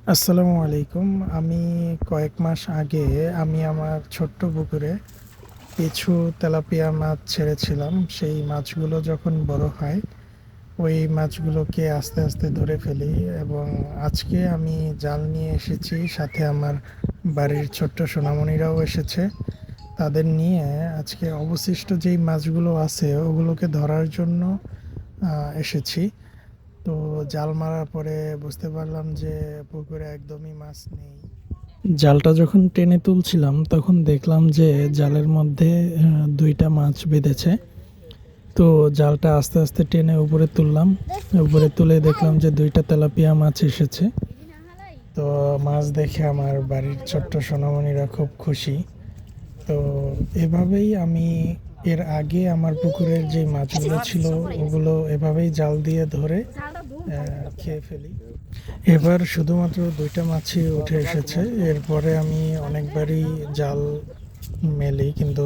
আসসালামু আলাইকুম। আমি কয়েক মাস আগে আমার ছোট্ট পুকুরে কিছু তেলাপিয়া মাছ ছেড়েছিলাম। সেই মাছগুলো যখন বড় হয়, ওই মাছগুলোকে আস্তে আস্তে ধরে ফেলি এবং আজকে আমি জাল নিয়ে এসেছি। সাথে আমার বাড়ির ছোট্ট সোনামণিরাও এসেছে। তাদের নিয়ে আজকে অবশিষ্ট যেই মাছগুলো আছে ওগুলোকে ধরার জন্য এসেছি। তো জাল মারার পরে বুঝতে পারলাম যে পুকুরে একদমই মাছ নেই। জালটা যখন টেনে তুলছিলাম তখন দেখলাম যে জালের মধ্যে দুইটা মাছ বেঁধেছে। তো জালটা আস্তে আস্তে টেনে উপরে তুললাম। উপরে তুলে দেখলাম যে দুইটা তেলাপিয়া মাছ এসেছে। তো মাছ দেখে আমার বাড়ির ছোট্ট সোনামণিরা খুব খুশি। তো এভাবেই আমি এর আগে আমার পুকুরের যে মাছগুলো ছিল ওগুলো এভাবেই জাল দিয়ে ধরে খেয়ে ফেলি। এবার শুধুমাত্র দুইটা মাছই উঠে এসেছে। এরপরে আমি অনেকবারই জাল মেলি, কিন্তু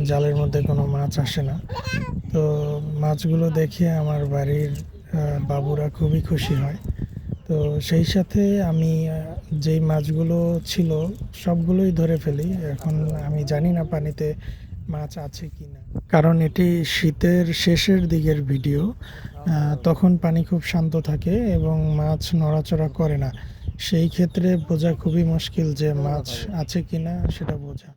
জালের মধ্যে কোনো মাছ আসে না। তো মাছগুলো দেখে আমার বাড়ির বাবুরা খুবই খুশি হয়। তো সেই সাথে আমি যেই মাছগুলো ছিল সবগুলোই ধরে ফেলি। এখন আমি জানি না পানিতে মাছ আছে কি না, কারণ এটি শীতের শেষের দিকের ভিডিও। তখন পানি খুব শান্ত থাকে এবং মাছ নড়াচড়া করে না। সেই ক্ষেত্রে বোঝা খুবই মুশকিল যে মাছ আছে কি না সেটা বোঝা।